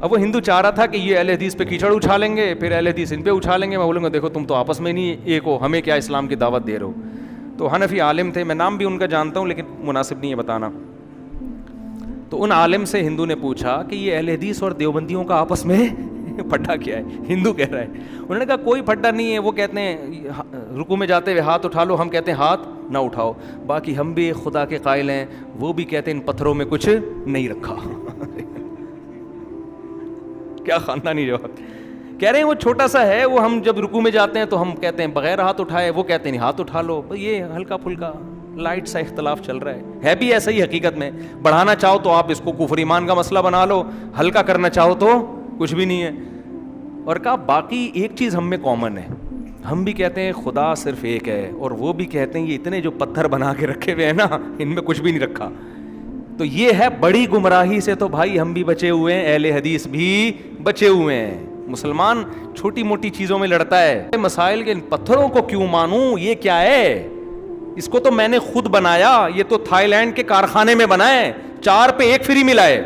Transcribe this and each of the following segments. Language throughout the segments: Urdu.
اب وہ ہندو چاہ رہا تھا کہ یہ اہل حدیث پہ کیچڑ اچھالیں گے, پھر اہل حدیث ان پہ اچھالیں گے. میں بولوں گا دیکھو تم تو آپس میں نہیں ایک ہو, ہمیں کیا اسلام کی دعوت دے رہے ہو. تو حنفی عالم تھے, میں نام بھی ان کا جانتا ہوں لیکن مناسب نہیں ہے بتانا. تو ان عالم سے ہندو نے پوچھا کہ یہ اہل حدیث اور دیوبندیوں کا آپس میں پھڈا کیا ہے. ہندو کہہ رہا ہے. انہوں نے کہا کوئی پھڈا نہیں ہے. وہ کہتے ہیں رکوع میں جاتے ہوئے ہاتھ اٹھا لو, ہم کہتے ہیں ہاتھ نہ اٹھاؤ. باقی ہم بھی خدا کے قائل ہیں, وہ بھی کہتے ہیں ان پتھروں میں کچھ نہیں رکھا. کیا خاندانی جواب. کہہ رہے ہیں وہ چھوٹا سا ہے, وہ ہم جب رکوع میں جاتے ہیں تو ہم کہتے ہیں بغیر ہاتھ اٹھائے, وہ کہتے ہیں ہاتھ اٹھا لو. یہ ہلکا پھلکا لائٹ سا اختلاف چل رہا ہے بھی ایسا ہی حقیقت میں. بڑھانا چاہو تو آپ اس کو کفر ایمان کا مسئلہ بنا لو, ہلکا کرنا چاہو تو کچھ بھی نہیں ہے. اور کہا باقی ایک چیز ہم میں کامن ہے, ہم بھی کہتے ہیں خدا صرف ایک ہے, اور وہ بھی کہتے ہیں یہ اتنے جو پتھر بنا کے رکھے ہوئے ہیں نا ان میں کچھ بھی نہیں رکھا. تو یہ ہے بڑی گمراہی سے تو بھائی ہم بھی بچے ہوئے ہیں, اہل حدیث بھی بچے ہوئے ہیں. مسلمان چھوٹی موٹی چیزوں میں لڑتا ہے, مسائل کے پتھروں کو کیوں مانوں, یہ کیا ہے, اس کو تو میں نے خود بنایا, یہ تو تھائی لینڈ کے کارخانے میں بنا ہے, 4 پہ 1 فری ملا ہے,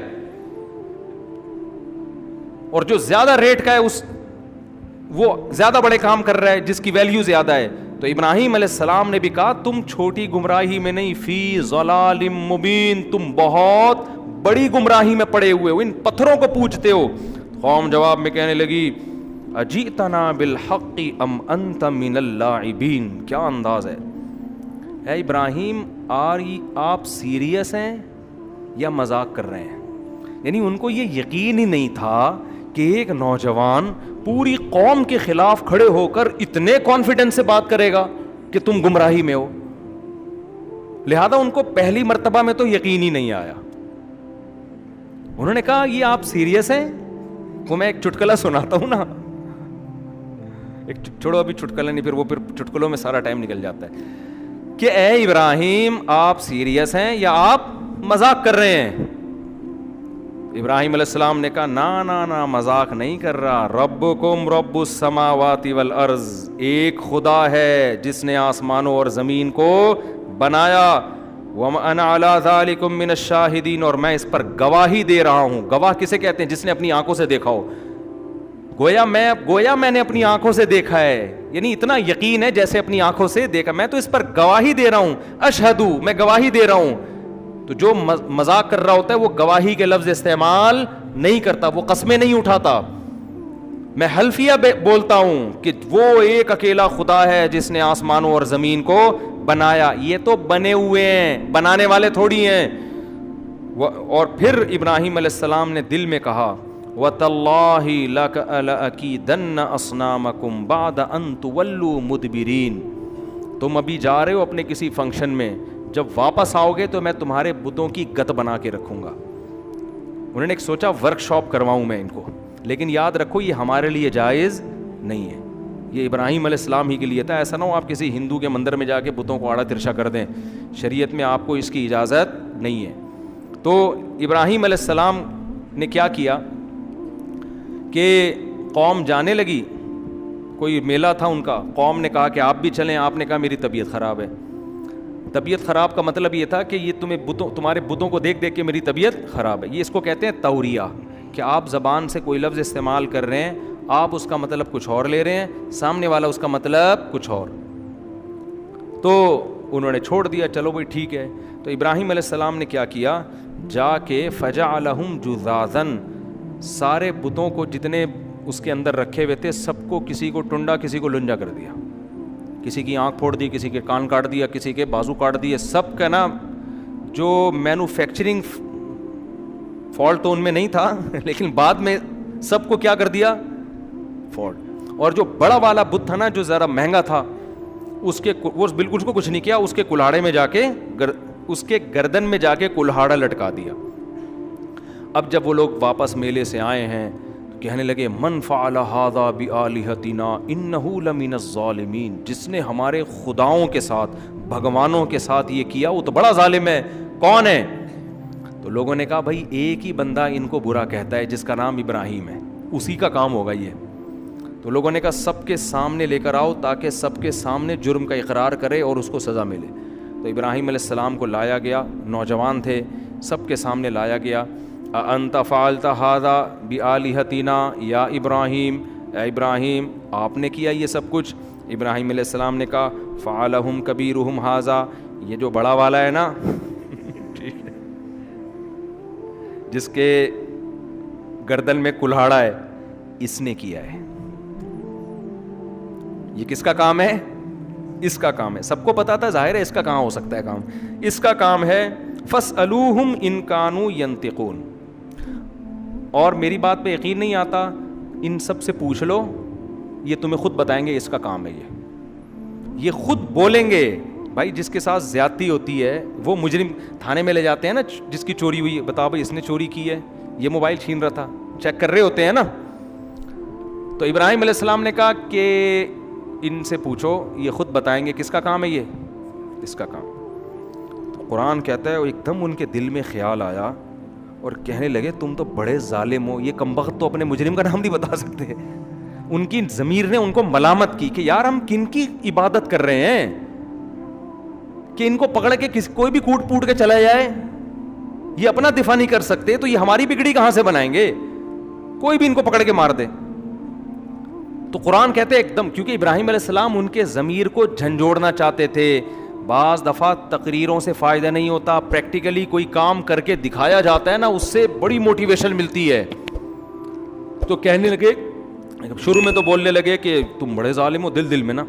اور جو زیادہ ریٹ کا ہے وہ زیادہ بڑے کام کر رہا ہے جس کی ویلیو زیادہ ہے. تو ابراہیم علیہ السلام نے بھی کہا تم چھوٹی گمراہی میں نہیں, فی ضلال مبین, تم بہت بڑی گمراہی میں پڑے ہوئے ہو, ان پتھروں کو پوجتے ہو. قوم جواب میں کہنے لگی اجئتنا بالحق ام انت من اللاعبین. کیا انداز ہے, اے ابراہیم آپ سیریس ہیں یا مذاق کر رہے ہیں. یعنی ان کو یہ یقین ہی نہیں تھا کہ ایک نوجوان پوری قوم کے خلاف کھڑے ہو کر اتنے کانفیڈنس سے بات کرے گا کہ تم گمراہی میں ہو. لہذا ان کو پہلی مرتبہ میں تو یقین ہی نہیں آیا. انہوں نے کہا یہ آپ سیریس ہیں. وہ میں ایک چٹکلا سناتا ہوں نا, ایک چھوڑو ابھی چٹکلا نہیں, پھر چٹکلوں میں سارا ٹائم نکل جاتا ہے, کہ اے ابراہیم آپ سیریس ہیں یا آپ مذاق کر رہے ہیں. ابراہیم علیہ السلام نے کہا نا مذاق نہیں کر رہا, ربکم رب السماوات والارض, ایک خدا ہے جس نے آسمانوں اور زمین کو بنایا. وَأَنَا عَلَىٰ ذَلِكُم مِّنَ الشَّاهِدِينَ, اور میں اس پر گواہی دے رہا ہوں. گواہ کسے کہتے ہیں؟ جس نے اپنی آنکھوں سے دیکھا ہو. گویا میں نے اپنی آنکھوں سے دیکھا ہے, یعنی اتنا یقین ہے جیسے اپنی آنکھوں سے دیکھا. میں تو اس پر گواہی دے رہا ہوں. اشہدو, میں گواہی دے رہا ہوں. تو جو مذاق کر رہا ہوتا ہے وہ گواہی کے لفظ استعمال نہیں کرتا, وہ قسمیں نہیں اٹھاتا. میں حلفیہ بولتا ہوں کہ وہ ایک اکیلا خدا ہے جس نے آسمانوں اور زمین کو بنایا. یہ تو بنے ہوئے ہیں, بنانے والے تھوڑی ہیں. اور پھر ابراہیم علیہ السلام نے دل میں کہا وَتَاللَّهِ لَأَكِيدَنَّ أَصْنَامَكُمْ بَعْدَ أَن تُوَلُّوا مُدْبِرِينَ. تم ابھی جا رہے ہو اپنے کسی فنکشن میں, جب واپس آؤ گے تو میں تمہارے بتوں کی گت بنا کے رکھوں گا. انہوں نے ایک سوچا ورک شاپ کرواؤں میں ان کو, لیکن یاد رکھو یہ ہمارے لیے جائز نہیں ہے, یہ ابراہیم علیہ السلام ہی کے لیے تھا. ایسا نہ ہو آپ کسی ہندو کے مندر میں جا کے بتوں کو آڑا ترشا کر دیں, شریعت میں آپ کو اس کی اجازت نہیں ہے. تو ابراہیم علیہ السلام نے کیا کیا کہ قوم جانے لگی, کوئی میلہ تھا ان کا, قوم نے کہا کہ آپ بھی چلیں. آپ نے کہا میری طبیعت خراب ہے. طبیعت خراب کا مطلب یہ تھا کہ یہ تمہارے بتوں کو دیکھ دیکھ کے میری طبیعت خراب ہے. یہ اس کو کہتے ہیں توریہ, کہ آپ زبان سے کوئی لفظ استعمال کر رہے ہیں, آپ اس کا مطلب کچھ اور لے رہے ہیں, سامنے والا اس کا مطلب کچھ اور. تو انہوں نے چھوڑ دیا, چلو بھائی ٹھیک ہے. تو ابراہیم علیہ السلام نے کیا کیا, جا کے فجعلہم جذاذاً, سارے بتوں کو جتنے اس کے اندر رکھے ہوئے تھے سب کو, کسی کو ٹنڈا کسی کو لنجا کر دیا, کسی کی آنکھ پھوڑ دی, کسی کے کان کاٹ دیا, کسی کے بازو کاٹ دیے. سب کا نا جو مینوفیکچرنگ فالٹ تو ان میں نہیں تھا, لیکن بعد میں سب کو کیا کر دیا, فالٹ. اور جو بڑا والا بت تھا نا, جو ذرا مہنگا تھا, وہ بالکل اس کو کچھ نہیں کیا, اس کے کلاڑے میں جا کے, اس کے گردن میں جا کے کلہاڑا لٹکا دیا. اب جب وہ لوگ واپس میلے سے آئے ہیں تو کہنے لگے من فعل ھذا بآلہتنا انہ لمن الظالمین, جس نے ہمارے خداؤں کے ساتھ, بھگوانوں کے ساتھ یہ کیا وہ تو بڑا ظالم ہے. کون ہے؟ تو لوگوں نے کہا بھائی ایک ہی بندہ ان کو برا کہتا ہے جس کا نام ابراہیم ہے, اسی کا کام ہوگا یہ. تو لوگوں نے کہا سب کے سامنے لے کر آؤ تاکہ سب کے سامنے جرم کا اقرار کرے اور اس کو سزا ملے. تو ابراہیم علیہ السلام کو لایا گیا, نوجوان تھے, سب کے سامنے لایا گیا. انت فعلت ھذا بآلہتنا یا ابراہیم, اے ابراہیم آپ نے کیا یہ سب کچھ؟ ابراہیم علیہ السلام نے کہا فعلہم کبیرہم ھذا, یہ جو بڑا والا ہے نا جس کے گردن میں کلہاڑا ہے, اس نے کیا ہے. یہ کس کا کام ہے؟ اس کا کام ہے. سب کو پتا تھا, ظاہر ہے اس کا کہاں ہو سکتا ہے کام, اس کا کام ہے. فاسألوہم ان کانوا ینطقون. اور میری بات پہ یقین نہیں آتا, ان سب سے پوچھ لو, یہ تمہیں خود بتائیں گے اس کا کام ہے. یہ خود بولیں گے. بھائی جس کے ساتھ زیادتی ہوتی ہے وہ مجرم تھانے میں لے جاتے ہیں نا, جس کی چوری ہوئی, بتاؤ بھائی اس نے چوری کی ہے, یہ موبائل چھین رہا تھا, چیک کر رہے ہوتے ہیں نا. تو ابراہیم علیہ السلام نے کہا کہ ان سے پوچھو, یہ خود بتائیں گے کس کا کام ہے, یہ اس کا کام. تو قرآن کہتا ہے ایک دم ان کے دل میں خیال آیا اور کہنے لگے تم تو بڑے ظالم ہو, یہ کمبخت تو اپنے مجرم کا نام نہیں بتا سکتے. ان کی ضمیر نے ان کو ملامت کی کہ یار ہم کن کی عبادت کر رہے ہیں کہ ان کو پکڑ کے کوئی بھی کوٹ پوٹ کے چلا جائے, یہ اپنا دفاع نہیں کر سکتے, تو یہ ہماری بگڑی کہاں سے بنائیں گے, کوئی بھی ان کو پکڑ کے مار دے. تو قرآن کہتے ہیں ایک دم, کیونکہ ابراہیم علیہ السلام ان کے ضمیر کو جھنجھوڑنا چاہتے تھے. بعض دفعہ تقریروں سے فائدہ نہیں ہوتا, پریکٹیکلی کوئی کام کر کے دکھایا جاتا ہے نا, اس سے بڑی موٹیویشن ملتی ہے. تو کہنے لگے, شروع میں تو بولنے لگے کہ تم بڑے ظالم ہو دل میں نا,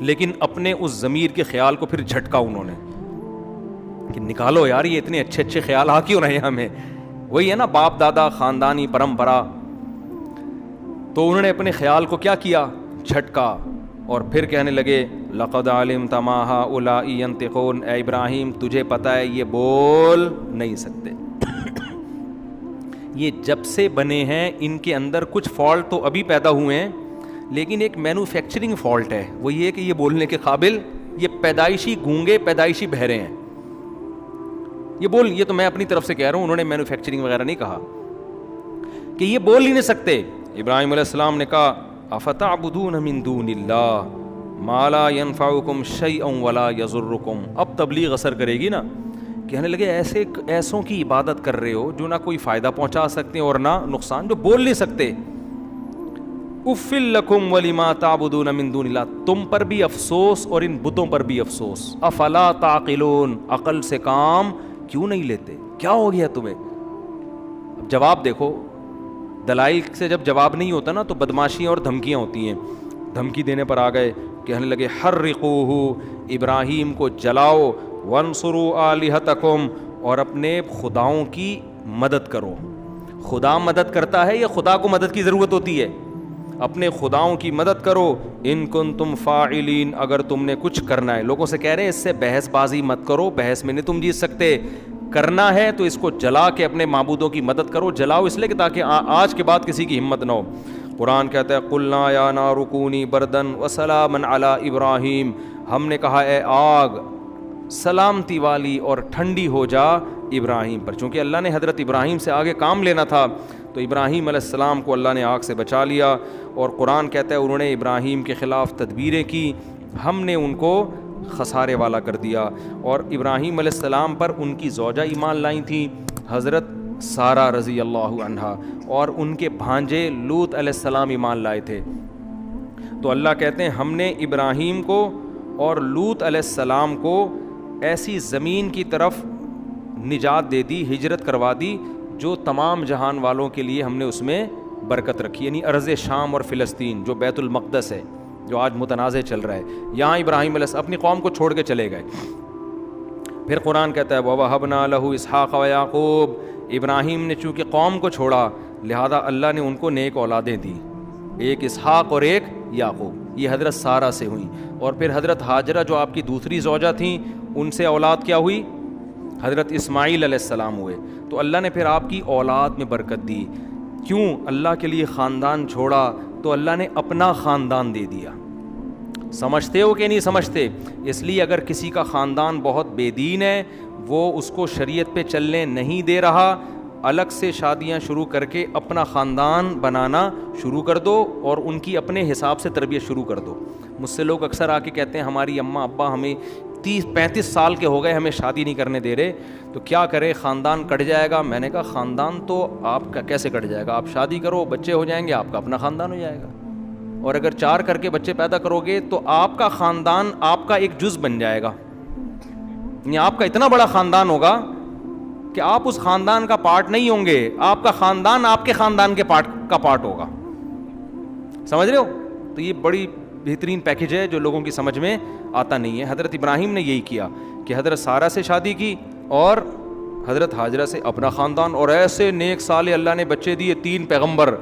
لیکن اپنے اس ضمیر کے خیال کو پھر جھٹکا انہوں نے کہ نکالو یار, یہ اتنے اچھے اچھے خیال آ کیوں رہے ہیں ہمیں. وہی ہے نا باپ دادا خاندانی پرمپرا. تو انہوں نے اپنے خیال کو کیا کیا, جھٹکا, اور پھر کہنے لگے لقد علمت ما هؤلاء ينطقون, اے ابراہیم تجھے پتہ ہے یہ بول نہیں سکتے. یہ جب سے بنے ہیں ان کے اندر کچھ فالٹ تو ابھی پیدا ہوئے ہیں, لیکن ایک مینوفیکچرنگ فالٹ ہے, وہ یہ کہ یہ بولنے کے قابل, یہ پیدائشی گونگے, پیدائشی بہرے ہیں. یہ تو میں اپنی طرف سے کہہ رہا ہوں, انہوں نے مینوفیکچرنگ وغیرہ نہیں کہا, کہ یہ بول ہی نہیں سکتے. ابراہیم علیہ السلام نے کہا افتعبدون من دون اللہ ما لا ينفعکم شیئا ولا یضرکم. اب تبلیغ اثر کرے گی نا. کہنے لگے ایسوں کی عبادت کر رہے ہو جو نہ کوئی فائدہ پہنچا سکتے اور نہ نقصان, جو بول نہیں سکتے. اف لکم ولما تعبدون من دون اللہ, تم پر بھی افسوس اور ان بتوں پر بھی افسوس. افلا تعقلون, عقل سے کام کیوں نہیں لیتے, کیا ہو گیا تمہیں. اب جواب دیکھو, دلائل سے جب جواب نہیں ہوتا نا تو بدماشیاں اور دھمکیاں ہوتی ہیں. دھمکی دینے پر آ گئے, کہنے لگے حرقوہ, ابراہیم کو جلاؤ, وانصروا آلہتکم, اور اپنے خداؤں کی مدد کرو. خدا مدد کرتا ہے یا خدا کو مدد کی ضرورت ہوتی ہے؟ اپنے خداؤں کی مدد کرو. ان کنتم فاعلین, اگر تم نے کچھ کرنا ہے. لوگوں سے کہہ رہے ہیں اس سے بحث بازی مت کرو, بحث میں نہیں تم جیت سکتے, کرنا ہے تو اس کو جلا کے اپنے معبودوں کی مدد کرو. جلاؤ اس لیے کہ تاکہ آج کے بعد کسی کی ہمت نہ ہو. قرآن کہتا ہے قلنا یا نار کونی بردن وسلاما علی ابراہیم, ہم نے کہا اے آگ سلامتی والی اور ٹھنڈی ہو جا ابراہیم پر. چونکہ اللہ نے حضرت ابراہیم سے آگے کام لینا تھا تو ابراہیم علیہ السلام کو اللہ نے آگ سے بچا لیا. اور قرآن کہتا ہے انہوں نے ابراہیم کے خلاف تدبیریں کی, ہم نے ان کو خسارے والا کر دیا. اور ابراہیم علیہ السلام پر ان کی زوجہ ایمان لائی تھیں, حضرت سارہ رضی اللہ عنہا, اور ان کے بھانجے لوط علیہ السلام ایمان لائے تھے. تو اللہ کہتے ہیں ہم نے ابراہیم کو اور لوط علیہ السلام کو ایسی زمین کی طرف نجات دے دی, ہجرت کروا دی جو تمام جہان والوں کے لیے ہم نے اس میں برکت رکھی. یعنی ارض شام اور فلسطین جو بیت المقدس ہے, جو آج متنازع چل رہا ہے, یہاں ابراہیم علیہ السلام اپنی قوم کو چھوڑ کے چلے گئے. پھر قرآن کہتا ہے وَوَهَبْنَا لَهُ إِسْحَاقَ وَيَعْقُوبَ, ابراہیم نے چونکہ قوم کو چھوڑا لہذا اللہ نے ان کو نیک اولادیں دی, ایک اسحاق اور ایک یعقوب. یہ حضرت سارہ سے ہوئیں. اور پھر حضرت ہاجرہ جو آپ کی دوسری زوجہ تھیں, ان سے اولاد کیا ہوئی؟ حضرت اسماعیل علیہ السلام ہوئے. تو اللہ نے پھر آپ کی اولاد میں برکت دی. کیوں؟ اللہ کے لیے خاندان چھوڑا تو اللہ نے اپنا خاندان دے دیا. سمجھتے ہو کہ نہیں سمجھتے؟ اس لیے اگر کسی کا خاندان بہت بے دین ہے, وہ اس کو شریعت پہ چلنے نہیں دے رہا, الگ سے شادیاں شروع کر کے اپنا خاندان بنانا شروع کر دو اور ان کی اپنے حساب سے تربیت شروع کر دو. مجھ سے لوگ اکثر آ کے کہتے ہیں ہماری اماں ابا ہمیں 30-35 سال کے ہو گئے, ہمیں شادی نہیں کرنے دے رہے, تو کیا کریں, خاندان کٹ جائے گا. میں نے کہا خاندان تو آپ کا کیسے کٹ جائے گا, آپ شادی کرو, بچے ہو جائیں گے, آپ کا اپنا خاندان ہو جائے گا. اور اگر 4 کر کے بچے پیدا کرو گے تو آپ کا خاندان آپ کا ایک جز بن جائے گا, یعنی آپ کا اتنا بڑا خاندان ہوگا کہ آپ اس خاندان کا پارٹ نہیں ہوں گے, آپ کا خاندان آپ کے خاندان کے پارٹ ہوگا. سمجھ رہے ہو؟ تو یہ بڑی بہترین پیکیج ہے جو لوگوں کی سمجھ میں آتا نہیں ہے. حضرت ابراہیم نے یہی کیا کہ حضرت سارہ سے شادی کی اور حضرت ہاجرہ سے اپنا خاندان, اور ایسے نیک صالح اللہ نے بچے دیے, 3 پیغمبر,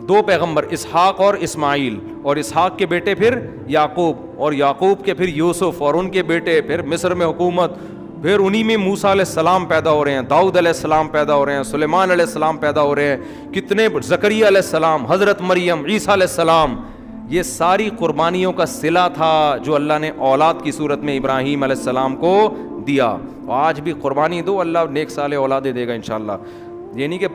2 پیغمبر, اسحاق اور اسماعیل, اور اسحاق کے بیٹے پھر یعقوب, اور یعقوب کے پھر یوسف, اور ان کے بیٹے پھر مصر میں حکومت, پھر انہی میں موسیٰ علیہ السلام پیدا ہو رہے ہیں, داؤد علیہ السلام پیدا ہو رہے ہیں, سلیمان علیہ السلام پیدا ہو رہے ہیں, کتنے, زکریا علیہ السلام, حضرت مریم, عیسیٰ علیہ السلام. یہ ساری قربانیوں کا صلہ تھا جو اللہ نے اولاد کی صورت میں ابراہیم علیہ السلام کو دیا. آج بھی قربانی دو, اللہ نیک صالح اولادیں دے گا انشاءاللہ. یہ نہیں کہ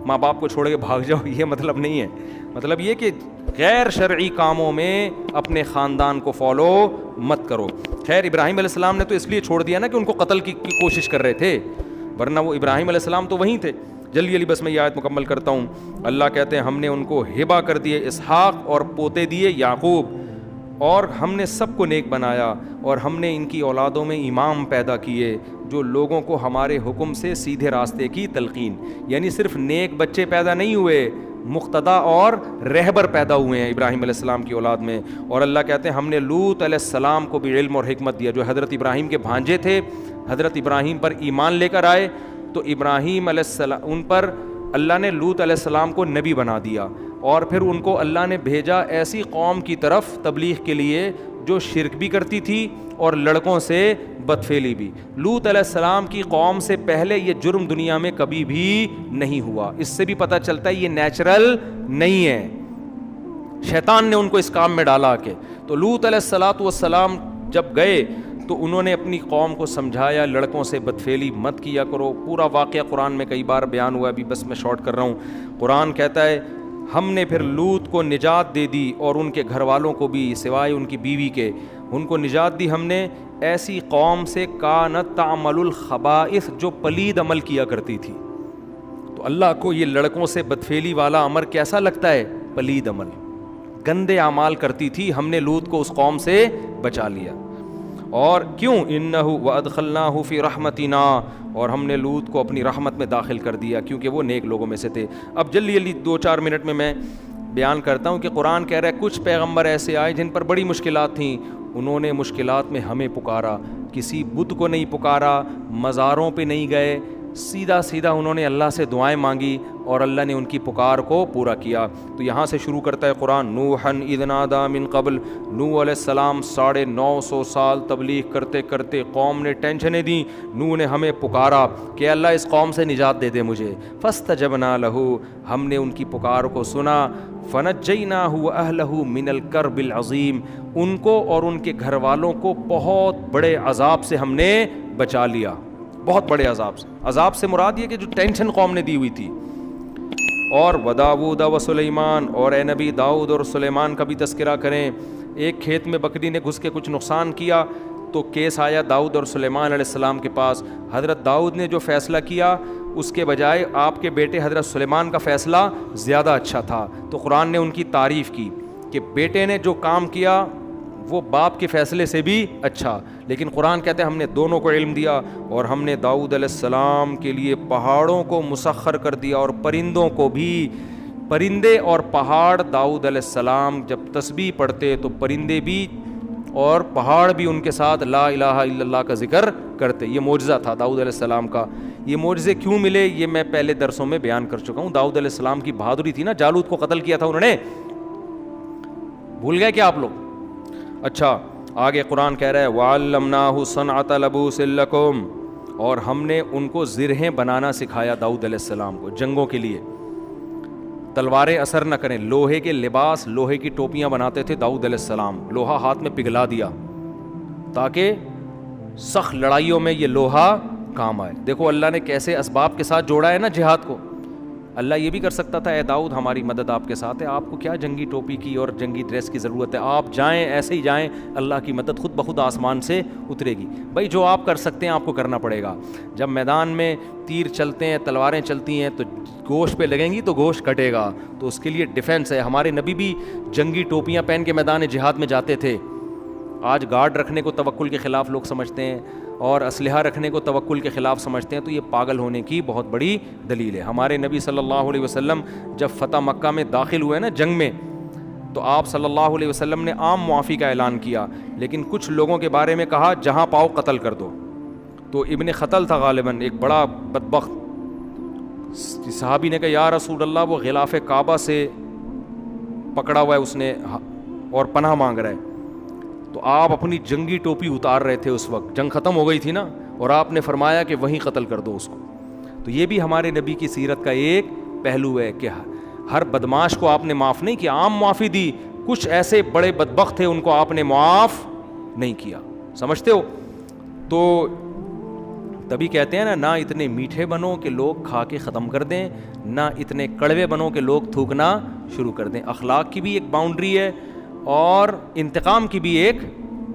ماں باپ کو چھوڑ کے بھاگ جاؤ, یہ مطلب نہیں ہے. مطلب یہ کہ غیر شرعی کاموں میں اپنے خاندان کو فالو مت کرو. خیر ابراہیم علیہ السلام نے تو اس لیے چھوڑ دیا نا کہ ان کو قتل کی کوشش کر رہے تھے, ورنہ وہ ابراہیم علیہ السلام تو وہیں تھے. جلدی بس میں یہ آیت مکمل کرتا ہوں. اللہ کہتے ہیں ہم نے ان کو ہبہ کر دیے اسحاق اور پوتے دیے یعقوب, اور ہم نے سب کو نیک بنایا, اور ہم نے ان کی اولادوں میں امام پیدا کیے جو لوگوں کو ہمارے حکم سے سیدھے راستے کی تلقین. یعنی صرف نیک بچے پیدا نہیں ہوئے, مقتدا اور رہبر پیدا ہوئے ہیں ابراہیم علیہ السلام کی اولاد میں. اور اللہ کہتے ہیں ہم نے لوط علیہ السلام کو بھی علم اور حکمت دیا, جو حضرت ابراہیم کے بھانجے تھے, حضرت ابراہیم پر ایمان لے کر آئے, تو ابراہیم علیہ السلام ان پر اللہ نے لوط علیہ السلام کو نبی بنا دیا, اور پھر ان کو اللہ نے بھیجا ایسی قوم کی طرف تبلیغ کے لیے جو شرک بھی کرتی تھی اور لڑکوں سے بدفعلی بھی. لوط علیہ السلام کی قوم سے پہلے یہ جرم دنیا میں کبھی بھی نہیں ہوا. اس سے بھی پتہ چلتا ہے یہ نیچرل نہیں ہے, شیطان نے ان کو اس کام میں ڈالا کے. تو لوط علیہ السلام جب گئے تو انہوں نے اپنی قوم کو سمجھایا لڑکوں سے بدفعلی مت کیا کرو. پورا واقعہ قرآن میں کئی بار بیان ہوا ہے, ابھی بس میں شارٹ کر رہا ہوں. قرآن کہتا ہے ہم نے پھر لوط کو نجات دے دی, اور ان کے گھر والوں کو بھی سوائے ان کی بیوی کے, ان کو نجات دی ہم نے ایسی قوم سے کانت تعمل الخبائث, جو پلید عمل کیا کرتی تھی. تو اللہ کو یہ لڑکوں سے بدفعلی والا امر کیسا لگتا ہے؟ پلید عمل, گندے اعمال کرتی تھی, ہم نے لوط کو اس قوم سے بچا لیا. اور کیوں؟ انہ وادخلناہ فی رحمتنا, اور ہم نے لوط کو اپنی رحمت میں داخل کر دیا کیونکہ وہ نیک لوگوں میں سے تھے. اب جلدی 2-4 منٹ میں بیان کرتا ہوں کہ قرآن کہہ رہا ہے کچھ پیغمبر ایسے آئے جن پر بڑی مشکلات تھیں, انہوں نے مشکلات میں ہمیں پکارا, کسی بت کو نہیں پکارا, مزاروں پہ نہیں گئے, سیدھا انہوں نے اللہ سے دعائیں مانگی اور اللہ نے ان کی پکار کو پورا کیا. تو یہاں سے شروع کرتا ہے قرآن, نوحن اذ نادی من قبل, نوح علیہ السلام 950 سال تبلیغ کرتے کرتے قوم نے ٹینشنیں دیں, نوح نے ہمیں پکارا کہ اللہ اس قوم سے نجات دے دے مجھے. فاستجبنا لہ, ہم نے ان کی پکار کو سنا, فنجیناہ واہلہ من الکرب العظیم, ان کو اور ان کے گھر والوں کو بہت بڑے عذاب سے ہم نے بچا لیا, بہت بڑے عذاب سے. عذاب سے مراد یہ کہ جو ٹینشن قوم نے دی ہوئی تھی. اور وداؤد و سلیمان, اور اے نبی داؤد اور سلیمان کا بھی تذکرہ کریں. ایک کھیت میں بکری نے گھس کے کچھ نقصان کیا تو کیس آیا داؤد اور سلیمان علیہ السلام کے پاس. حضرت داؤد نے جو فیصلہ کیا اس کے بجائے آپ کے بیٹے حضرت سلیمان کا فیصلہ زیادہ اچھا تھا. تو قرآن نے ان کی تعریف کی کہ بیٹے نے جو کام کیا وہ باپ کے فیصلے سے بھی اچھا. لیکن قرآن کہتے ہیں ہم نے دونوں کو علم دیا, اور ہم نے داؤد علیہ السلام کے لیے پہاڑوں کو مسخر کر دیا اور پرندوں کو بھی. پرندے اور پہاڑ, داؤد علیہ السلام جب تسبیح پڑھتے تو پرندے بھی اور پہاڑ بھی ان کے ساتھ لا الہ الا اللہ کا ذکر کرتے. یہ معجزہ تھا داؤد علیہ السلام کا. یہ معجزے کیوں ملے یہ میں پہلے درسوں میں بیان کر چکا ہوں. داؤد علیہ السلام کی بہادری تھی نا, جالوت کو قتل کیا تھا انہوں نے, بھول گئے کیا آپ لوگ؟ اچھا آگے قرآن کہہ رہا ہے وَعَلَّمْنَاهُ صَنْعَةَ لَبُوسٍ لَكُمْ, اور ہم نے ان کو زرہیں بنانا سکھایا داؤد علیہ السلام کو جنگوں کے لیے. تلواریں اثر نہ کریں, لوہے کے لباس, لوہے کی ٹوپیاں بناتے تھے داؤد علیہ السلام. لوہا ہاتھ میں پگھلا دیا تاکہ سخت لڑائیوں میں یہ لوہا کام آئے. دیکھو اللہ نے کیسے اسباب کے ساتھ جوڑا ہے نا جہاد کو. اللہ یہ بھی کر سکتا تھا، اے داؤد ہماری مدد آپ کے ساتھ ہے، آپ کو کیا جنگی ٹوپی کی اور جنگی ڈریس کی ضرورت ہے، آپ جائیں ایسے ہی جائیں، اللہ کی مدد خود بخود آسمان سے اترے گی۔ بھائی جو آپ کر سکتے ہیں آپ کو کرنا پڑے گا۔ جب میدان میں تیر چلتے ہیں، تلواریں چلتی ہیں، تو گوشت پہ لگیں گی تو گوشت کٹے گا، تو اس کے لیے ڈیفینس ہے۔ ہمارے نبی بھی جنگی ٹوپیاں پہن کے میدان جہاد میں جاتے تھے۔ آج گارڈ رکھنے کو توکل کے خلاف لوگ سمجھتے ہیں اور اسلحہ رکھنے کو توکل کے خلاف سمجھتے ہیں، تو یہ پاگل ہونے کی بہت بڑی دلیل ہے۔ ہمارے نبی صلی اللہ علیہ وسلم جب فتح مکہ میں داخل ہوئے نا جنگ میں، تو آپ صلی اللہ علیہ وسلم نے عام معافی کا اعلان کیا، لیکن کچھ لوگوں کے بارے میں کہا جہاں پاؤ قتل کر دو۔ تو ابن خطل تھا غالباً، ایک بڑا بدبخت صحابی نے کہا یا رسول اللہ وہ غلاف کعبہ سے پکڑا ہوا ہے اس نے اور پناہ مانگ رہا ہے۔ تو آپ اپنی جنگی ٹوپی اتار رہے تھے، اس وقت جنگ ختم ہو گئی تھی نا، اور آپ نے فرمایا کہ وہیں قتل کر دو اس کو۔ تو یہ بھی ہمارے نبی کی سیرت کا ایک پہلو ہے کہ ہر بدماش کو آپ نے معاف نہیں کیا، عام معافی دی، کچھ ایسے بڑے بدبخت تھے ان کو آپ نے معاف نہیں کیا، سمجھتے ہو؟ تو تبھی کہتے ہیں نا، نہ اتنے میٹھے بنو کہ لوگ کھا کے ختم کر دیں، نہ اتنے کڑوے بنو کہ لوگ تھوکنا شروع کر دیں۔ اخلاق کی بھی ایک باؤنڈری ہے اور انتقام کی بھی ایک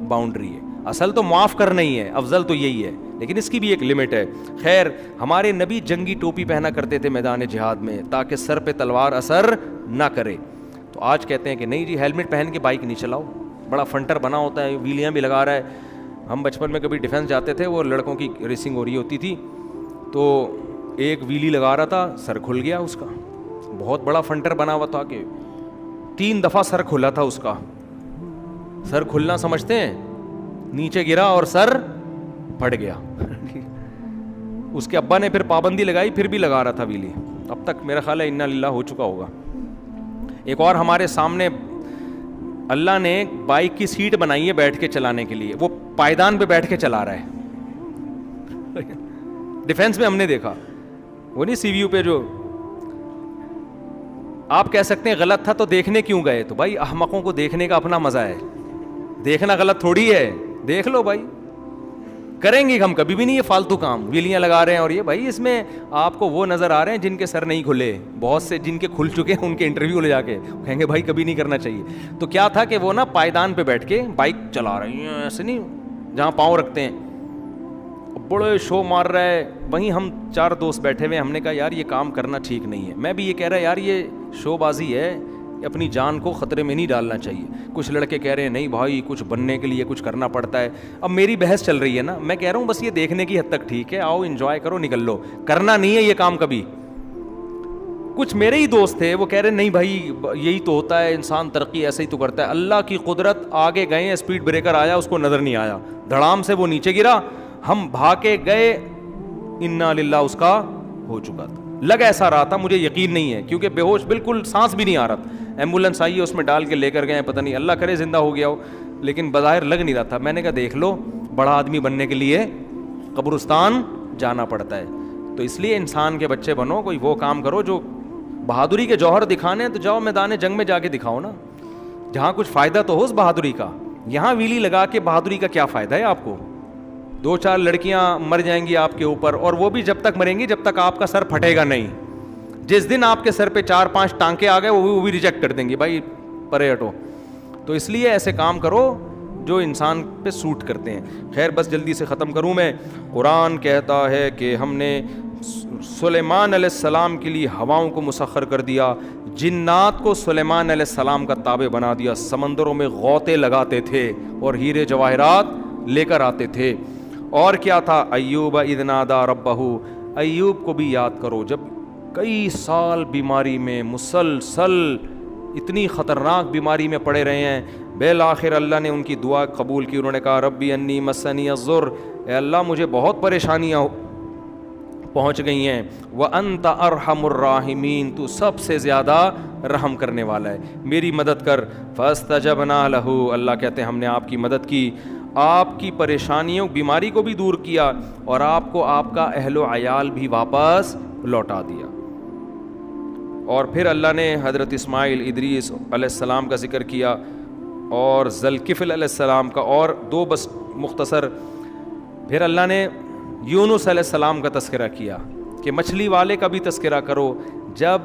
باؤنڈری ہے۔ اصل تو معاف کرنا ہی ہے، افضل تو یہی ہے، لیکن اس کی بھی ایک لمٹ ہے۔ خیر، ہمارے نبی جنگی ٹوپی پہنا کرتے تھے میدان جہاد میں تاکہ سر پہ تلوار اثر نہ کرے۔ تو آج کہتے ہیں کہ نہیں جی ہیلمٹ پہن کے بائک نہیں چلاؤ، بڑا فنٹر بنا ہوتا ہے، ویلیاں بھی لگا رہا ہے۔ ہم بچپن میں کبھی ڈیفینس جاتے تھے، وہ لڑکوں کی ریسنگ ہو رہی ہوتی تھی، تو ایک ویلی لگا رہا تھا، سر کھل گیا اس کا، بہت بڑا فنٹر بنا ہوا تھا کہ 3 دفعہ سر کھلا تھا اس کا۔ سر کھلنا سمجھتے ہیں؟ نیچے گرا اور سر پھٹ گیا۔ اس کے ابا نے پھر پابندی لگائی، پھر بھی لگا رہا تھا ویلی، اب تک میرا خیال ہے انا للہ ہو چکا ہوگا۔ ایک اور ہمارے سامنے اللہ نے بائک کی سیٹ بنائی ہے بیٹھ کے چلانے کے لیے، وہ پائیدان پہ بیٹھ کے چلا رہا ہے۔ ڈیفینس میں ہم نے دیکھا، وہ نہیں سی وی یو پہ جو آپ کہہ سکتے ہیں غلط تھا تو دیکھنے کیوں گئے؟ تو بھائی احمقوں کو دیکھنے کا اپنا مزہ ہے، دیکھنا غلط تھوڑی ہے، دیکھ لو بھائی، کریں گے ہم کبھی بھی نہیں یہ فالتو کام، ویلیاں لگا رہے ہیں اور یہ بھائی اس میں آپ کو وہ نظر آ رہے ہیں جن کے سر نہیں کھلے، بہت سے جن کے کھل چکے ہیں ان کے انٹرویو لے جا کے کہیں گے بھائی کبھی نہیں کرنا چاہیے۔ تو کیا تھا کہ وہ نا پائیدان پہ بیٹھ کے بائک چلا رہے ہیں، ایسے نہیں جہاں پاؤں رکھتے ہیں، بڑے شو مار رہا ہے۔ وہیں ہم 4 دوست بیٹھے ہوئے، ہم نے کہا یار یہ کام کرنا ٹھیک نہیں ہے، میں بھی یہ کہہ رہا یار یہ شو بازی ہے، اپنی جان کو خطرے میں نہیں ڈالنا چاہیے۔ کچھ لڑکے کہہ رہے ہیں نہیں بھائی کچھ بننے کے لیے کچھ کرنا پڑتا ہے۔ اب میری بحث چل رہی ہے نا، میں کہہ رہا ہوں بس یہ دیکھنے کی حد تک ٹھیک ہے، آؤ انجوائے کرو نکل لو، کرنا نہیں ہے یہ کام کبھی۔ کچھ میرے ہی دوست تھے وہ کہہ رہے نہیں بھائی یہی تو ہوتا ہے، انسان ترقی ایسے ہی تو کرتا ہے۔ اللہ کی قدرت، آگے گئے ہیں، اسپیڈ بریکر آیا اس کو نظر نہیں آیا، دھڑام سے وہ نیچے گرا، ہم بھاگ کے گئے، انا للہ اس کا ہو چکا تھا۔ لگ ایسا رہا تھا، مجھے یقین نہیں ہے کیونکہ بے ہوش، بالکل سانس بھی نہیں آ رہا تھا، ایمبولینس آئی ہے اس میں ڈال کے لے کر گئے، پتہ نہیں اللہ کرے زندہ ہو گیا ہو، لیکن بظاہر لگ نہیں رہا تھا۔ میں نے کہا دیکھ لو، بڑا آدمی بننے کے لیے قبرستان جانا پڑتا ہے، تو اس لیے انسان کے بچے بنو، کوئی وہ کام کرو جو بہادری کے جوہر دکھانے ہیں تو جاؤ میدان جنگ میں جا کے دکھاؤ نا، جہاں کچھ فائدہ تو ہو اس بہادری کا۔ یہاں ویلی لگا کے بہادری کا کیا فائدہ ہے آپ کو؟ 2-4 لڑکیاں مر جائیں گی آپ کے اوپر، اور وہ بھی جب تک مریں گی جب تک آپ کا سر پھٹے گا نہیں۔ جس دن آپ کے سر پہ 4-5 ٹانکے آ گئے وہ بھی ریجیکٹ کر دیں گے، بھائی پرے ہٹو۔ تو اس لیے ایسے کام کرو جو انسان پہ سوٹ کرتے ہیں۔ خیر بس جلدی سے ختم کروں میں۔ قرآن کہتا ہے کہ ہم نے سلیمان علیہ السلام کے لیے ہواؤں کو مسخر کر دیا، جنات کو سلیمان علیہ السلام کا تابع بنا دیا، سمندروں میں غوطے لگاتے تھے اور ہیرے جواہرات لے کر آتے تھے۔ اور کیا تھا؟ ایوب اذ نادی ربہ، ایوب کو بھی یاد کرو جب کئی سال بیماری میں مسلسل اتنی خطرناک بیماری میں پڑے رہے ہیں، بالآخر اللہ نے ان کی دعا قبول کی، انہوں نے کہا ربی انی مسنی الضر، اے اللہ مجھے بہت پریشانیاں پہنچ گئی ہیں، وانت ارحم الراحمین، تو سب سے زیادہ رحم کرنے والا ہے، میری مدد کر۔ فاستجبنا لہ، اللہ کہتے ہیں ہم نے آپ کی مدد کی، آپ کی پریشانیوں بیماری کو بھی دور کیا اور آپ کو آپ کا اہل و عیال بھی واپس لوٹا دیا۔ اور پھر اللہ نے حضرت اسماعیل ادریس علیہ السلام کا ذکر کیا اور ذوالکفل علیہ السلام کا، اور 2 بس مختصر۔ پھر اللہ نے یونس علیہ السلام کا تذکرہ کیا کہ مچھلی والے کا بھی تذکرہ کرو. جب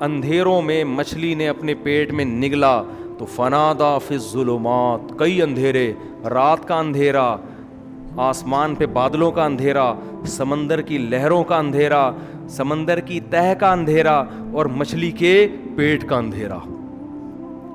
اندھیروں میں مچھلی نے اپنے پیٹ میں نگلا تو فنادا فی الظلمات, کئی اندھیرے, رات کا اندھیرا, آسمان پہ بادلوں کا اندھیرا, سمندر کی لہروں کا اندھیرا, سمندر کی تہہ کا اندھیرا اور مچھلی کے پیٹ کا اندھیرا.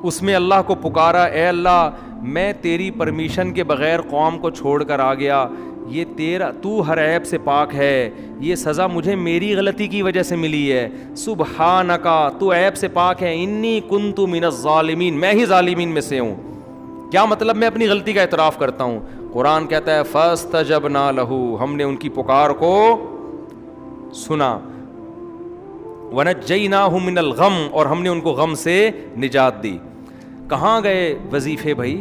اس میں اللہ کو پکارا, اے اللہ میں تیری پرمیشن کے بغیر قوم کو چھوڑ کر آ گیا, یہ تیرا, تو ہر عیب سے پاک ہے, یہ سزا مجھے میری غلطی کی وجہ سے ملی ہے. سبحانکا, تو عیب سے پاک ہے, انی کنت من الظالمین, میں ہی ظالمین میں سے ہوں. کیا مطلب؟ میں اپنی غلطی کا اعتراف کرتا ہوں. قرآن کہتا ہے فاستجبنا لہ, ہم نے ان کی پکار کو سنا. ونجیناہ من الغم, اور ہم نے ان کو غم سے نجات دی. کہاں گئے وظیفے بھائی؟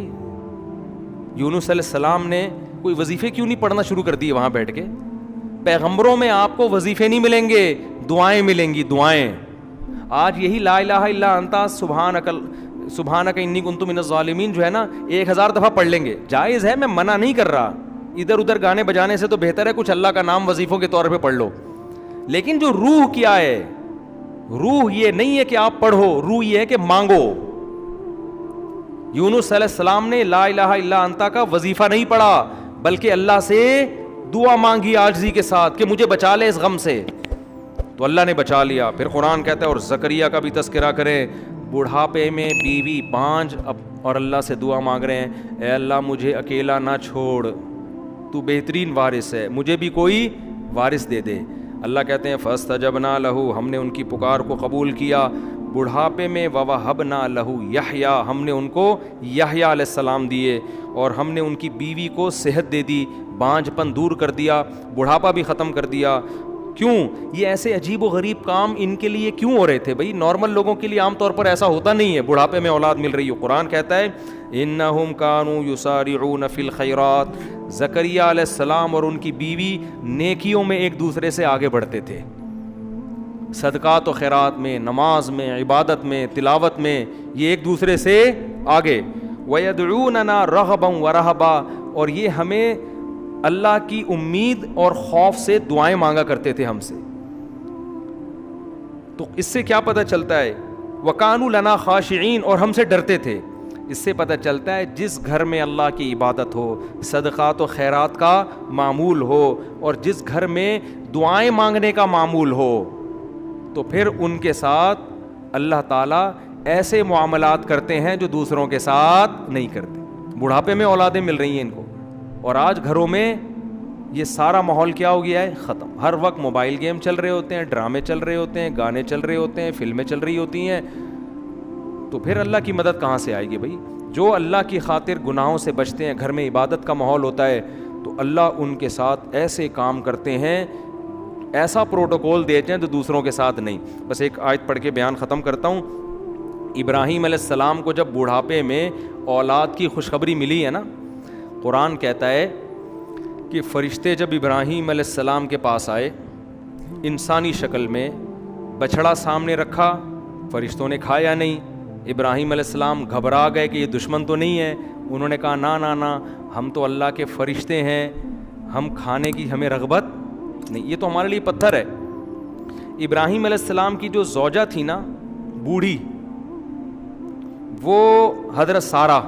یونس علیہ السلام نے کوئی وظیفے کیوں نہیں پڑھنا شروع کر دیے وہاں بیٹھ کے؟ پیغمبروں میں آپ کو وظیفے نہیں ملیں گے, دعائیں ملیں گی, دعائیں. آج یہی لا الہ الا انت سبحانک انی کنت من الظالمین جو ہے نا 1000 دفعہ پڑھ لیں گے, جائز ہے, میں منع نہیں کر رہا. ادھر ادھر گانے بجانے سے تو بہتر ہے کچھ اللہ کا نام وظیفوں کے طور پہ پڑھ لو. لیکن جو روح کیا ہے, روح یہ نہیں ہے کہ آپ پڑھو, روح یہ ہے کہ مانگو. یونس علیہ السلام نے لا الہ الا انت کا وظیفہ نہیں پڑھا, بلکہ اللہ سے دعا مانگی عاجزی کے ساتھ کہ مجھے بچا لے اس غم سے, تو اللہ نے بچا لیا. پھر قرآن کہتا ہے اور زکریا کا بھی تذکرہ کریں, بڑھاپے میں بیوی بانجھ اور اللہ سے دعا مانگ رہے ہیں, اے اللہ مجھے اکیلا نہ چھوڑ, تو بہترین وارث ہے, مجھے بھی کوئی وارث دے دے. اللہ کہتے ہیں فاستجبنا لہ, ہم نے ان کی پکار کو قبول کیا. بڑھاپے میں ووہبنا لہ یحییٰ, ہم نے ان کو یحییٰ علیہ السلام دیے, اور ہم نے ان کی بیوی کو صحت دے دی, بانجھ پن دور کر دیا, بڑھاپا بھی ختم کر دیا. کیوں؟ یہ ایسے عجیب و غریب کام ان کے لیے کیوں ہو رہے تھے بھائی؟ نارمل لوگوں کے لیے عام طور پر ایسا ہوتا نہیں ہے, بڑھاپے میں اولاد مل رہی ہو. قرآن کہتا ہے انہم کانوا یسارعون فی الخیرات, زکریا علیہ السلام اور ان کی بیوی نیکیوں میں ایک دوسرے سے آگے بڑھتے تھے, صدقات و خیرات میں, نماز میں, عبادت میں, تلاوت میں, یہ ایک دوسرے سے آگے. وَيَدْعُونَنَا رَغَبًا وَرَهَبًا, اور یہ ہمیں اللہ کی امید اور خوف سے دعائیں مانگا کرتے تھے ہم سے. تو اس سے کیا پتہ چلتا ہے؟ وَكَانُوا لَنَا خَاشِعِينَ, اور ہم سے ڈرتے تھے. اس سے پتہ چلتا ہے جس گھر میں اللہ کی عبادت ہو, صدقات و خیرات کا معمول ہو, اور جس گھر میں دعائیں مانگنے کا معمول ہو, تو پھر ان کے ساتھ اللہ تعالیٰ ایسے معاملات کرتے ہیں جو دوسروں کے ساتھ نہیں کرتے. بڑھاپے میں اولادیں مل رہی ہیں ان کو, اور آج گھروں میں یہ سارا ماحول کیا ہو گیا ہے؟ ختم. ہر وقت موبائل گیم چل رہے ہوتے ہیں, ڈرامے چل رہے ہوتے ہیں, گانے چل رہے ہوتے ہیں, فلمیں چل رہی ہوتی ہیں. تو پھر اللہ کی مدد کہاں سے آئے گی بھائی؟ جو اللہ کی خاطر گناہوں سے بچتے ہیں, گھر میں عبادت کا ماحول ہوتا ہے, تو اللہ ان کے ساتھ ایسے کام کرتے ہیں, ایسا پروٹوکول دیتے ہیں تو دوسروں کے ساتھ نہیں. بس ایک آیت پڑھ کے بیان ختم کرتا ہوں. ابراہیم علیہ السلام کو جب بڑھاپے میں اولاد کی خوشخبری ملی ہے نا, قرآن کہتا ہے کہ فرشتے جب ابراہیم علیہ السلام کے پاس آئے انسانی شکل میں, بچڑا سامنے رکھا, فرشتوں نے کھایا نہیں. ابراہیم علیہ السلام گھبرا گئے کہ یہ دشمن تو نہیں ہے. انہوں نے کہا نا, ہم تو اللہ کے فرشتے ہیں, ہم کھانے کی ہمیں رغبت نہیں, یہ تو ہمارے لیے پتھر ہے. ابراہیم علیہ السلام کی جو زوجہ تھی نا, بوڑھی, وہ حضرت سارہ,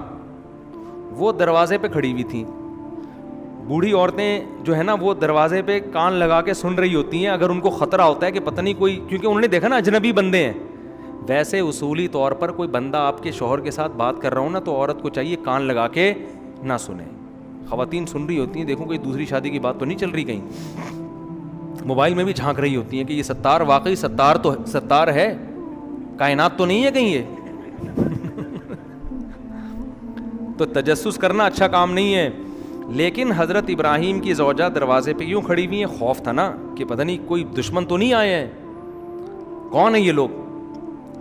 وہ دروازے پہ کھڑی ہوئی تھیں. بوڑھی عورتیں جو ہے نا, وہ دروازے پہ کان لگا کے سن رہی ہوتی ہیں. اگر ان کو خطرہ ہوتا ہے کہ پتہ نہیں کوئی, کیونکہ انہوں نے دیکھا نا اجنبی بندے ہیں. ویسے اصولی طور پر کوئی بندہ آپ کے شوہر کے ساتھ بات کر رہا ہوں نا, تو عورت کو چاہیے کان لگا کے نہ سنیں. خواتین سن رہی ہوتی ہیں, دیکھو کوئی دوسری شادی کی بات تو نہیں چل رہی کہیں. موبائل میں بھی جھانک رہی ہوتی ہیں کہ یہ ستار واقعی ستار ہے, کائنات تو نہیں ہے کہیں یہ. تو تجسس کرنا اچھا کام نہیں ہے. لیکن حضرت ابراہیم کی زوجہ دروازے پہ کیوں کھڑی ہوئی ہیں؟ خوف تھا نا کہ پتہ نہیں کوئی دشمن تو نہیں آئے ہیں, کون ہیں یہ لوگ,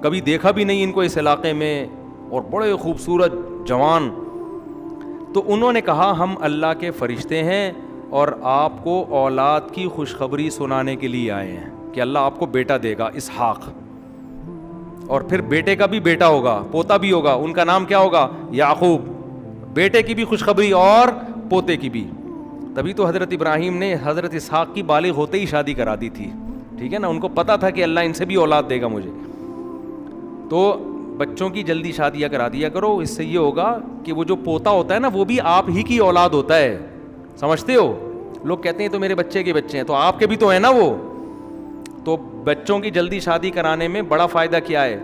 کبھی دیکھا بھی نہیں ان کو اس علاقے میں, اور بڑے خوبصورت جوان. تو انہوں نے کہا ہم اللہ کے فرشتے ہیں اور آپ کو اولاد کی خوشخبری سنانے کے لیے آئے ہیں کہ اللہ آپ کو بیٹا دے گا, اسحاق, اور پھر بیٹے کا بھی بیٹا ہوگا, پوتا بھی ہوگا. ان کا نام کیا ہوگا؟ یعقوب. بیٹے کی بھی خوشخبری اور پوتے کی بھی. تبھی تو حضرت ابراہیم نے حضرت اسحاق کی بالغ ہوتے ہی شادی کرا دی تھی. ٹھیک ہے نا, ان کو پتا تھا کہ اللہ ان سے بھی اولاد دے گا مجھے. تو بچوں کی جلدی شادیاں کرا دیا کرو, اس سے یہ ہوگا کہ وہ جو پوتا ہوتا ہے نا وہ بھی آپ ہی کی اولاد ہوتا ہے, سمجھتے ہو. لوگ کہتے ہیں تو میرے بچے کے بچے ہیں, تو آپ کے بھی تو ہیں نا وہ. تو بچوں کی جلدی شادی کرانے میں بڑا فائدہ کیا ہے,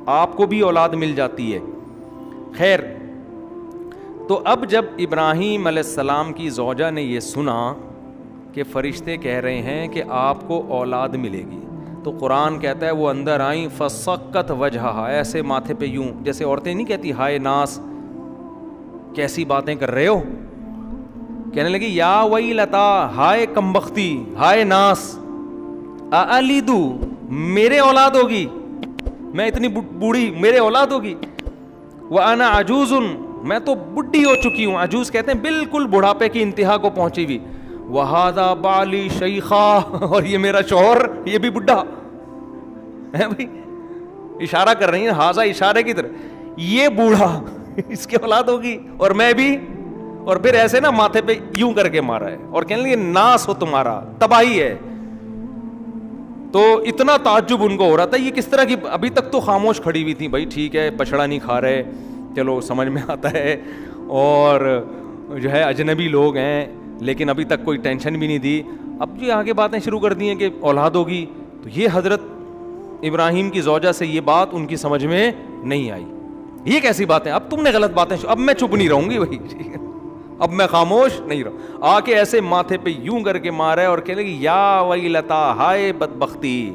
آپ کو بھی اولاد مل جاتی ہے. خیر, تو اب جب ابراہیم علیہ السلام کی زوجہ نے یہ سنا کہ فرشتے کہہ رہے ہیں کہ آپ کو اولاد ملے گی, تو قرآن کہتا ہے وہ اندر آئیں فسقت وجہہا, ایسے ماتھے پہ یوں, جیسے عورتیں نہیں کہتی ہائے ناس کیسی باتیں کر رہے ہو, کہنے لگی یا ویلتا, ہائے کمبختی, ہائے ناس, الیدو, میرے اولاد ہوگی, میں اتنی بوڑھی, میرے اولاد ہوگی, وانا عجوز, میں تو بڈھی ہو چکی ہوں. عجوز کہتے ہیں بالکل بڑھاپے کی انتہا کو پہنچی ہوئی. وہذا بالی شیخا, اور یہ میرا شوہر یہ بھی بڈھا ہے بھائی, اشارہ کر رہی ہیں ہاذا اشارے کی طرف, یہ بوڑھا اس کی اولاد ہوگی اور میں بھی, اور پھر ایسے نا ماتھے پہ یوں کر کے مارا ہے اور کہنے لگے ناس ہو تمہارا, تباہی ہے. تو اتنا تعجب ان کو ہو رہا تھا, یہ کس طرح کی, ابھی تک تو خاموش کھڑی ہوئی تھی, بھائی ٹھیک ہے بچڑا نہیں کھا رہے, چلو سمجھ میں آتا ہے, اور جو ہے اجنبی لوگ ہیں, لیکن ابھی تک کوئی ٹینشن بھی نہیں دی. اب جو آگے باتیں شروع کر دی ہیں کہ اولاد ہوگی, تو یہ حضرت ابراہیم کی زوجہ سے یہ بات ان کی سمجھ میں نہیں آئی. یہ کیسی باتیں, اب تم نے غلط باتیں, اب میں چپ نہیں رہوں گی بھائی, اب میں خاموش نہیں رہوں. آ کے ایسے ماتھے پہ یوں کر کے مارا ہے اور کہنے لگی یا ویلتا, ہائے بدبختی,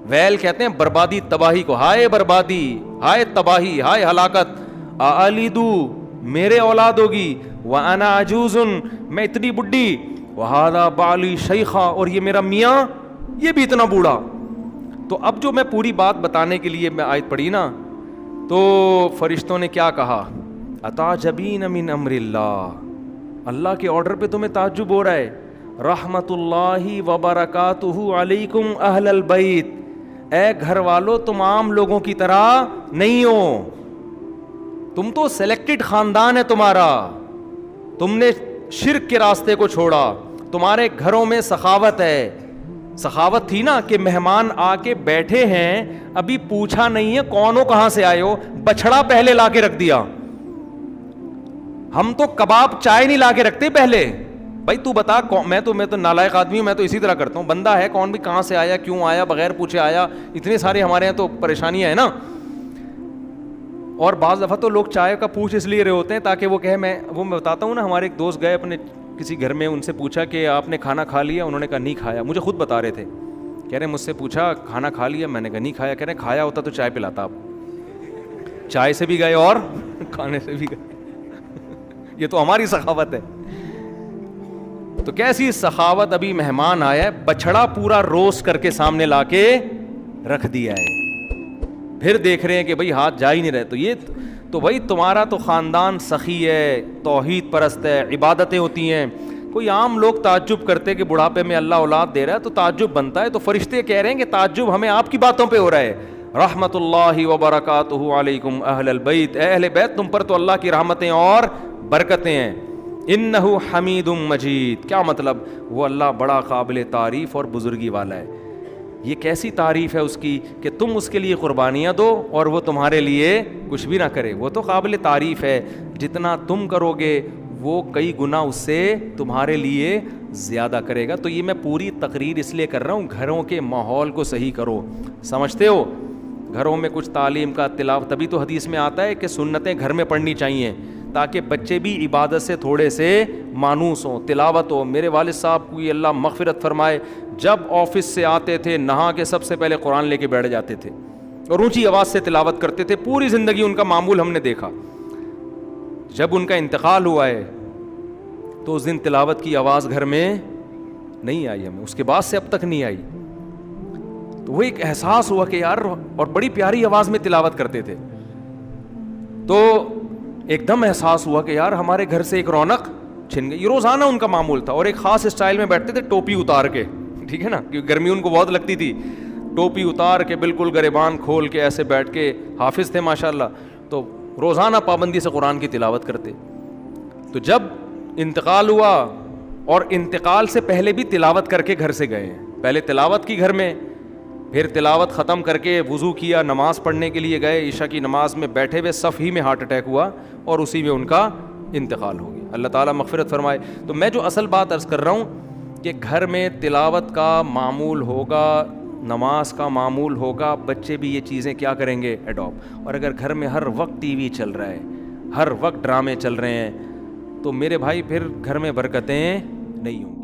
ویل کہتے ہیں بربادی تباہی کو, ہائے بربادی, ہائے تباہی, ہائے ہلاکت, الیدو, میرے اولاد ہوگی, وانا عجوز, میں اتنی بڈھی, وہذا بالی شیخا, اور یہ میرا میاں یہ بھی اتنا بوڑھا. تو اب جو میں پوری بات بتانے کے لیے میں آیت پڑھی نا, تو فرشتوں نے کیا کہا, اتعجبین من امر اللہ, اللہ کے آرڈر پہ تمہیں تعجب ہو رہا ہے. رحمت اللہ وبرکاتہ علیکم اہل البیت, اے گھر والو تم عام لوگوں کی طرح نہیں ہو, تم تو سلیکٹڈ خاندان ہے تمہارا, تم نے شرک کے راستے کو چھوڑا, تمہارے گھروں میں سخاوت ہے. سخاوت تھی نا کہ مہمان آ کے بیٹھے ہیں, ابھی پوچھا نہیں ہے کون ہو کہاں سے آئے ہو, بچڑا پہلے لا کے رکھ دیا. ہم تو کباب چائے نہیں لا کے رکھتے پہلے, بھائی تو بتا, میں تو نالائق آدمی ہوں, میں تو اسی طرح کرتا ہوں, بندہ ہے کون بھی کہاں سے آیا, کیوں آیا, بغیر پوچھے آیا, اتنے سارے ہمارے یہاں تو پریشانیاں ہیں نا. اور بعض دفعہ تو لوگ چائے کا پوچھ اس لیے رہے ہوتے ہیں تاکہ وہ کہے, میں بتاتا ہوں نا, ہمارے ایک دوست گئے اپنے کسی گھر میں, ان سے پوچھا کہ آپ نے کھانا کھا لیا, انہوں نے کہا نہیں کھایا. مجھے خود بتا رہے تھے, کہہ رہے مجھ سے پوچھا کھانا کھا لیا, میں نے کہا نہیں کھایا. کہہ رہے کھایا ہوتا تو چائے پلاتا, آپ چائے سے بھی گئے اور کھانے سے بھی گئے. یہ تو ہماری سخاوت ہے. تو کیسی سخاوت, ابھی مہمان آیا ہے, بچڑا پورا روسٹ کر کے سامنے لا کے رکھ دیا ہے, پھر دیکھ رہے ہیں کہ بھائی ہاتھ جا ہی نہیں رہے. تو یہ تو بھائی تمہارا تو خاندان سخی ہے, توحید پرست ہے, عبادتیں ہوتی ہیں. کوئی عام لوگ تعجب کرتے کہ بڑھاپے میں اللہ اولاد دے رہا ہے, تو تعجب بنتا ہے. تو فرشتے کہہ رہے ہیں کہ تعجب ہمیں آپ کی باتوں پہ ہو رہا ہے. رحمت اللہ وبرکاتہ علیکم اہل البیت, اے اہل بیت تم پر تو اللہ کی رحمتیں اور برکتیں ہیں. انہ حمید مجید, کیا مطلب, وہ اللہ بڑا قابل تعریف اور بزرگی والا ہے. یہ کیسی تعریف ہے اس کی کہ تم اس کے لیے قربانیاں دو اور وہ تمہارے لیے کچھ بھی نہ کرے. وہ تو قابل تعریف ہے, جتنا تم کرو گے وہ کئی گنا اس سے تمہارے لیے زیادہ کرے گا. تو یہ میں پوری تقریر اس لیے کر رہا ہوں, گھروں کے ماحول کو صحیح کرو, سمجھتے ہو, گھروں میں کچھ تعلیم کا تلاوت, تبھی تو حدیث میں آتا ہے کہ سنتیں گھر میں پڑھنی چاہیے تاکہ بچے بھی عبادت سے تھوڑے سے مانوس ہوں, تلاوت ہو. میرے والد صاحب کو اللہ مغفرت فرمائے, جب آفس سے آتے تھے نہا کے سب سے پہلے قرآن لے کے بیٹھ جاتے تھے اور اونچی آواز سے تلاوت کرتے تھے. پوری زندگی ان کا معمول ہم نے دیکھا. جب ان کا انتقال ہوا ہے تو اس دن تلاوت کی آواز گھر میں نہیں آئی ہمیں, اس کے بعد سے اب تک نہیں آئی. تو وہ ایک احساس ہوا کہ یار, اور بڑی پیاری آواز میں تلاوت کرتے تھے. تو ایک دم احساس ہوا کہ یار ہمارے گھر سے ایک رونق چھن گئی. یہ روزانہ ان کا معمول تھا, اور ایک خاص اسٹائل میں بیٹھتے تھے, ٹوپی اتار کے, ٹھیک ہے نا, کیونکہ گرمی ان کو بہت لگتی تھی. ٹوپی اتار کے بالکل گریبان کھول کے ایسے بیٹھ کے, حافظ تھے ماشاءاللہ, تو روزانہ پابندی سے قرآن کی تلاوت کرتے. تو جب انتقال ہوا, اور انتقال سے پہلے بھی تلاوت کر کے گھر سے گئے ہیں, پہلے تلاوت کی گھر میں, پھر تلاوت ختم کر کے وضو کیا, نماز پڑھنے کے لیے گئے, عشاء کی نماز میں بیٹھے ہوئے صف ہی میں ہارٹ اٹیک ہوا اور اسی میں ان کا انتقال ہو گیا. اللہ تعالیٰ مغفرت فرمائے. تو میں جو اصل بات عرض کر رہا ہوں کہ گھر میں تلاوت کا معمول ہوگا, نماز کا معمول ہوگا, بچے بھی یہ چیزیں کیا کریں گے, اڈاپٹ. اور اگر گھر میں ہر وقت ٹی وی چل رہا ہے, ہر وقت ڈرامے چل رہے ہیں, تو میرے بھائی پھر گھر میں برکتیں نہیں ہوں گی.